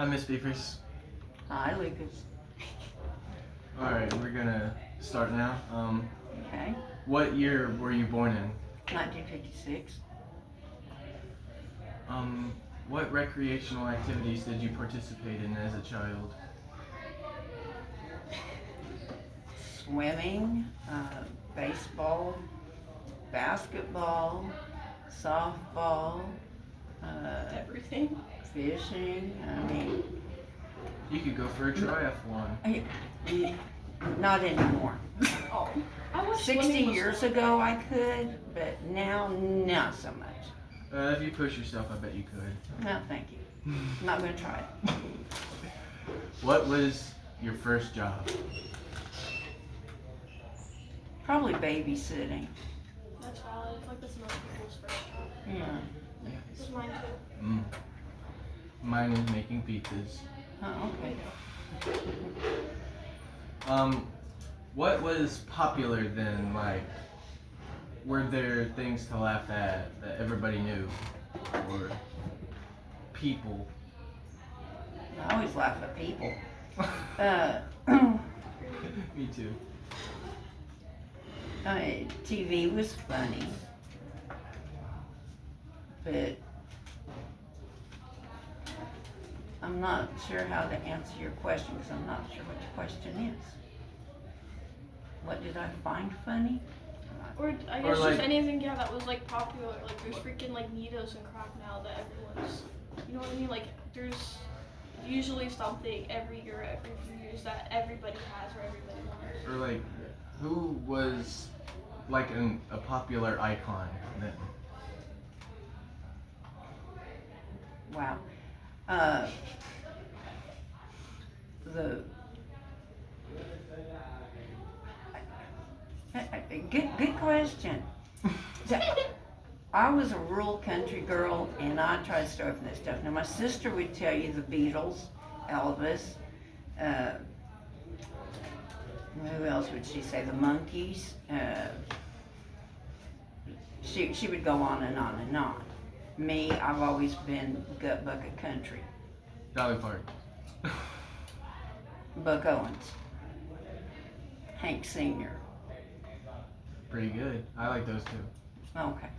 Hi, Miss Beavers. Hi, Lucas. All right, we're gonna start now. Okay. What year were you born in? 1956. What recreational activities did you participate in as a child? Swimming, baseball, basketball, softball, Everything. fishing. I mean, You could go for a triathlon. not anymore. Oh, I was 60 years ago I could, but now not so much. If you push yourself, I bet you could. No, thank you. I'm not going to try it. What was your first job? Probably babysitting. That's valid. Like that's most people's first job. Yeah. This is mine too. Mine is making pizzas. Oh, okay. What was popular then? Like, were there things to laugh at that everybody knew, or people? I always laugh at people. Me too. TV was funny, but I'm not sure how to answer your question because I'm not sure what your question is. What did I find funny? Or I Or guess like- just anything, yeah, that was like popular. Like there's freaking like Neatos and crap now that everyone's, you know what I mean? Like there's usually something every year, every few years that everybody has or everybody wants. Or like, who was like a popular icon then? Wow. Good question. So, I was a rural country girl, and I tried to start from this stuff. Now, my sister would tell you the Beatles, Elvis. Who else would she say? The Monkees. She would go on and on and on. Me, I've always been gut bucket country. Dolly Parton. Buck Owens, Hank Sr. Pretty good. I like those two. Okay.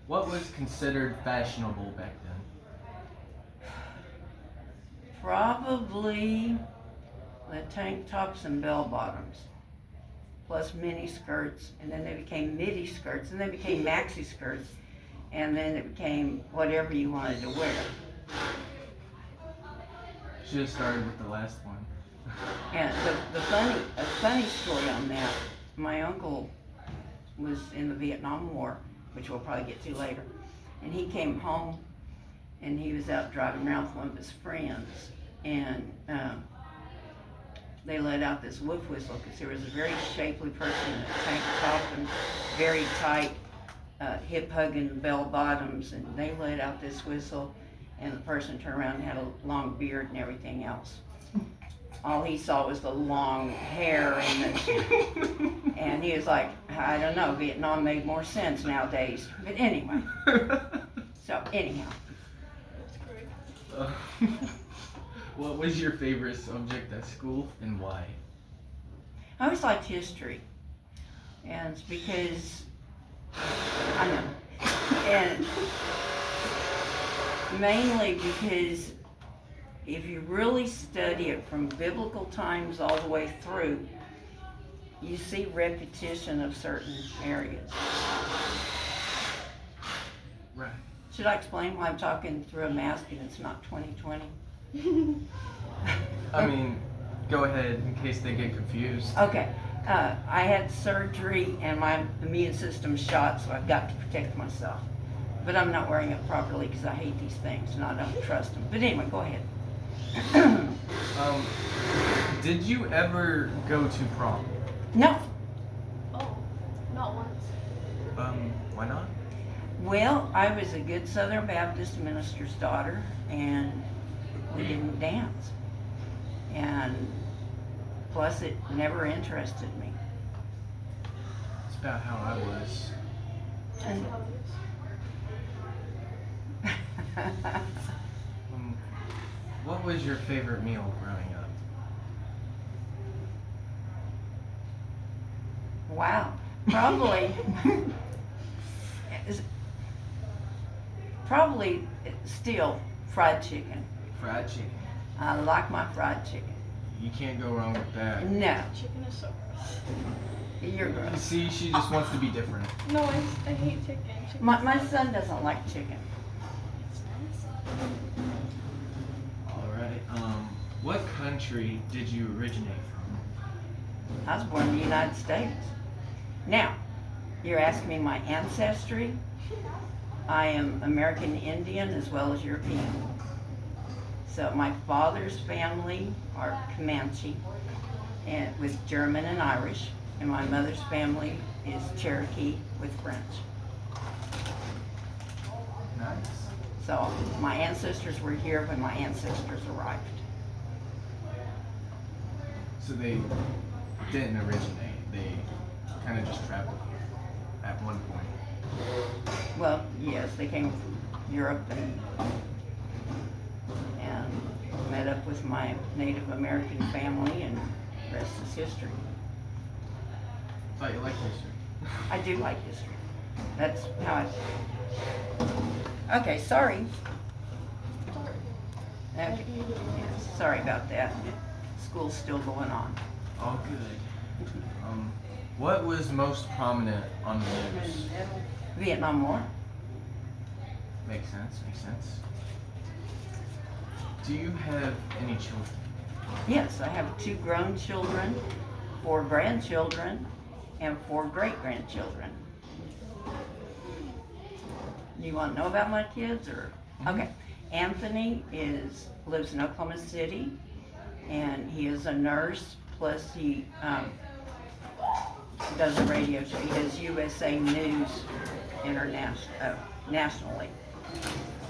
What was considered fashionable back then? Probably the tank tops and bell bottoms, plus mini skirts, and then they became midi skirts, and then became maxi skirts, and then it became whatever you wanted to wear. Should have started with the last one. And a funny story on that, my uncle was in the Vietnam War, which we'll probably get to later, and he came home and he was out driving around with one of his friends, and they let out this wolf whistle because there was a very shapely person in a tank top and very tight hip hugging bell bottoms, and they let out this whistle, and the person turned around and had a long beard and everything else. All he saw was the long hair and he was like, I don't know, Vietnam made more sense nowadays. But anyway, so anyhow. That's great. What was your favorite subject at school and why? I always liked history, and it's because, I know, and mainly because if you really study it from biblical times all the way through, you see repetition of certain areas. Right. Should I explain why I'm talking through a mask and it's not 2020? I mean, go ahead in case they get confused. Okay, I had surgery and my immune system's shot, so I've got to protect myself. But I'm not wearing it properly because I hate these things and I don't trust them. But anyway, go ahead. Did you ever go to prom? No. Oh, not once. Why not? Well, I was a good Southern Baptist minister's daughter, and we didn't dance. And plus, it never interested me. It's about how I was. That's And how it is. What was your favorite meal growing up? Wow. Probably. is- Probably still fried chicken. Fried chicken. I like my fried chicken. You can't go wrong with that. No, Chicken is so gross. you're You gross. see, she just wants to be different. No, I hate chicken. Chicken My son doesn't like chicken. it's nice. Alright, what country did you originate from? I was born in the United States. Now, you're asking me my ancestry. I am American Indian as well as European. So my father's family are Comanche and with German and Irish, and my mother's family is Cherokee with French. Nice. So my ancestors were here when my ancestors arrived. So they didn't originate, they kind of just traveled here at one point. Well, yes, they came from Europe and met up with my Native American family, and the rest is history. Thought you liked history. I do like history. That's how I. Okay, sorry. Okay. Yes, sorry about that. School's still going on. All good. What was most prominent on the news? Vietnam War. Makes sense, makes sense. Do you have any children? Yes, I have 2 grown children, 4 grandchildren, and 4 great-grandchildren. You want to know about my kids, or? Okay. Anthony lives in Oklahoma City, and he is a nurse, plus he does a radio show. He does USA News nationally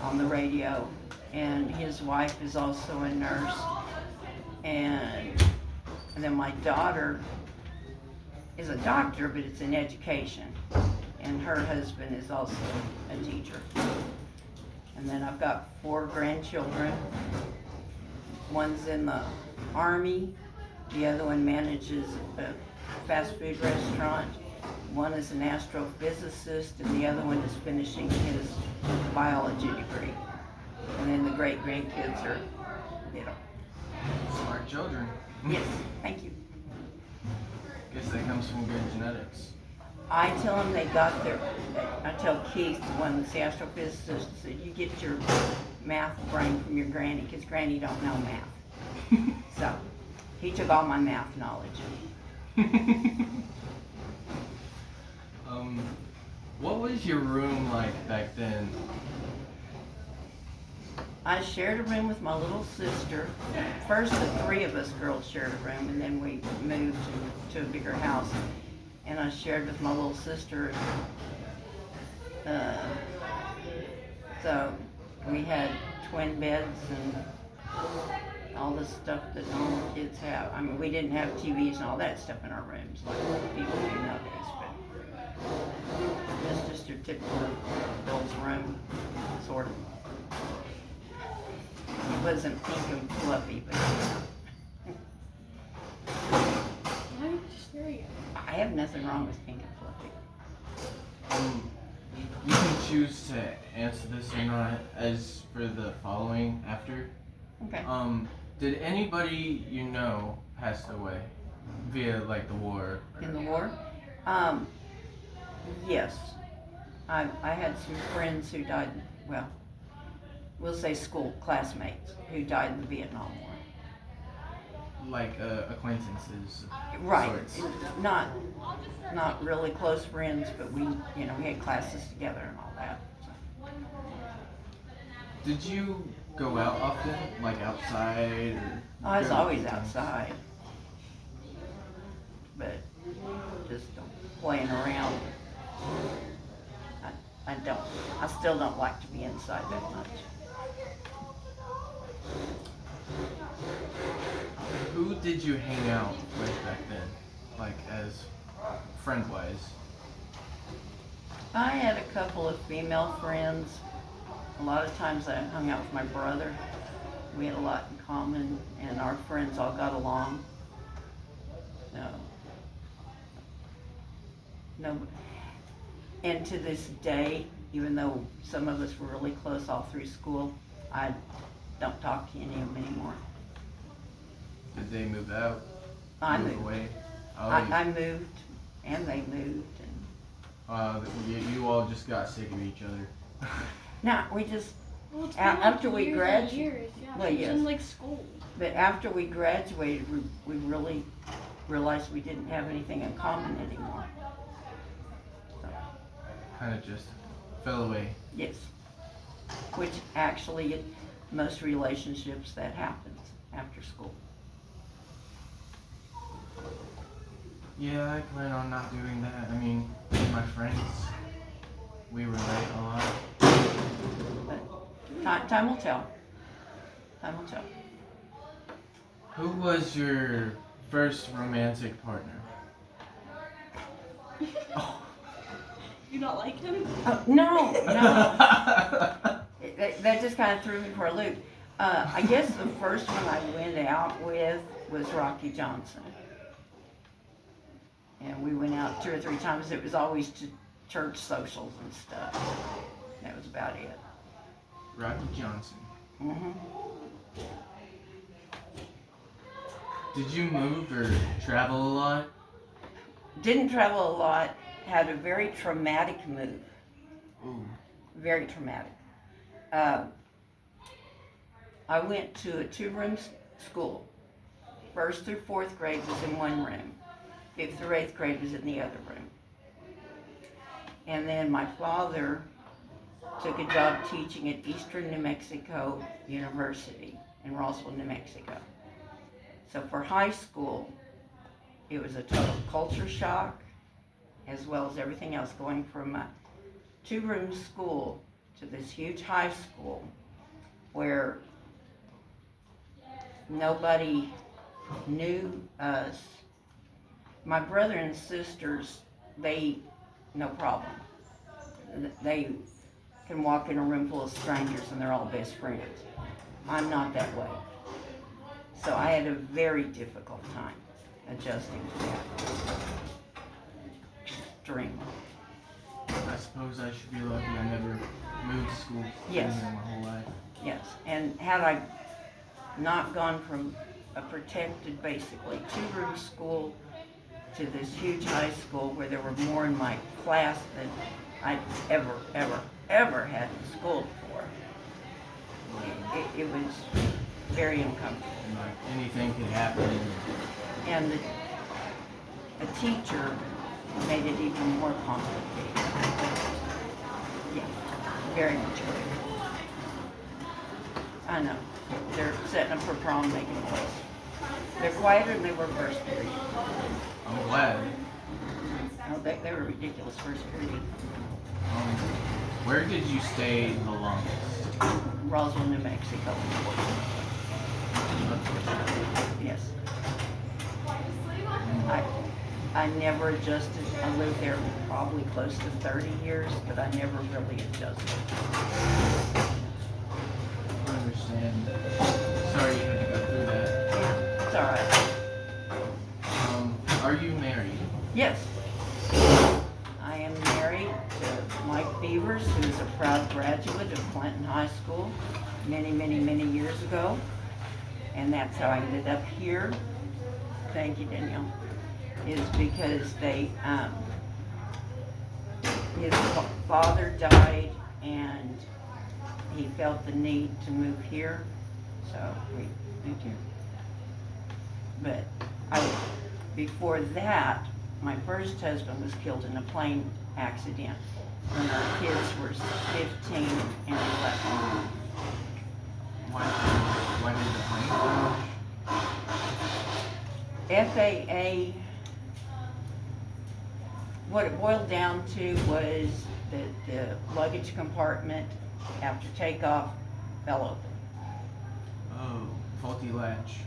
on the radio. And his wife is also a nurse. And then my daughter is a doctor, but it's in education. And her husband is also a teacher. And then I've got 4 grandchildren. One's in the Army, the other one manages a fast food restaurant. One is an astrophysicist, and the other one is finishing his biology degree. And then the great-grandkids are, Smart children. Yes, thank you. Guess that comes from good genetics. I tell them they got I tell Keith, the one that's the astrophysicist, that you get your math brain from your granny, because granny don't know math. So, he took all my math knowledge. What was your room like back then? I shared a room with my little sister. First, the 3 of us girls shared a room, and then we moved to a bigger house. And I shared with my little sister. So we had twin beds and all the stuff that normal kids have. I mean, we didn't have TVs and all that stuff in our rooms like people do nowadays, but it's just your typical adult's room, sort of. It wasn't pink and fluffy, but Why are you staring at me? I have nothing wrong with pink and fluffy. You can choose to answer this or not as for the following after. Okay. Did anybody you know pass away via like the war? In the war? Yes. I had some friends who died, well, we'll say school classmates who died in the Vietnam War. Like acquaintances. of Right. sorts. Not really close friends, but we had classes together and all that. So. Did you go out often, like outside? Or I was go to always things? outside. But just playing around. I still don't like to be inside that much. Who did you hang out with back then, like as friend-wise? I had a couple of female friends. A lot of times I hung out with my brother. We had a lot in common, and our friends all got along. No. No. And to this day, even though some of us were really close all through school, I don't talk to any of them anymore. Did they move out? I Move moved. away? Oh, I moved, and they moved, and you all just got sick of each other. now we just. Well, it's After been, like, we years and gradu- years, yeah. well, She was yes. in like school. But after we graduated, we really realized we didn't have anything in common anymore. So, Kind of just fell away. yes. Which actually, most relationships that happens after school. Yeah, I plan on not doing that. I mean, me and my friends, we relate a lot. But time will tell. Time will tell. Who was your first romantic partner? You not like him? No. That just kind of threw me for a loop. I guess the first one I went out with was Rocky Johnson. And we went out 2 or 3 times. It was always to church socials and stuff. That was about it. Rocky Johnson. hmm Did you move or travel a lot? Didn't travel a lot. Had a very traumatic move. Ooh. Very traumatic. I went to a 2-room school. 1st through 4th grade was in one room. 5th through 8th grade was in the other room. And then my father took a job teaching at Eastern New Mexico University in Roswell, New Mexico. So for high school, it was a total culture shock, as well as everything else, going from a 2-room school to this huge high school where nobody knew us. My brother and sisters, no problem. They can walk in a room full of strangers and they're all best friends. I'm not that way. So I had a very difficult time adjusting to that. Extreme. I suppose I should be lucky I never moved schools. Yes. Been here my whole life. Yes, and had I not gone from a protected, basically, 2-room school to this huge high school where there were more in my class than I'd ever had in school before, it was very uncomfortable. And like anything could happen. And the teacher made it even more complicated. Yeah, very much greater. I know. They're setting up for prom making noise. They're quieter than they were first period. I'm glad. Oh, they were ridiculous first period. Where did you stay the longest? Roswell, New Mexico, unfortunately. Yes. I never adjusted. I lived there probably close to 30 years, but I never really adjusted. I understand. Sorry you had to go through that. Yeah, it's all right. Are you married? Yes. I am married to Mike Beavers, who is a proud graduate of Clinton High School many, many, many years ago. And that's how I ended up here. Thank you, Danielle. Is because his father died and he felt the need to move here, so we moved here. But before that, my first husband was killed in a plane accident when our kids were 15 and 11. Why did the plane crash? FAA, what it boiled down to was that the luggage compartment after takeoff fell open. Oh, faulty latch.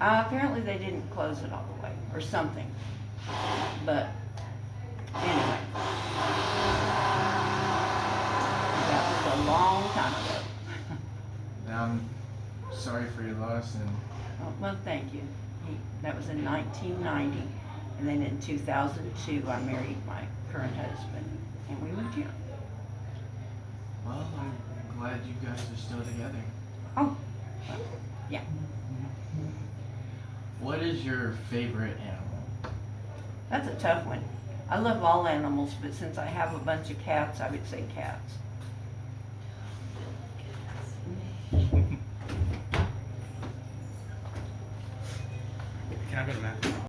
Apparently they didn't close it all the way, or something. But, anyway. That was a long time ago. sorry for your loss, and Oh, well, thank you. That was in 1990, and then in 2002, I married my current husband, and we moved here. well, I'm glad you guys are still together. Oh, well, yeah. What is your favorite animal? That's a tough one. I love all animals, but since I have a bunch of cats, I would say cats. Can I go to Matt?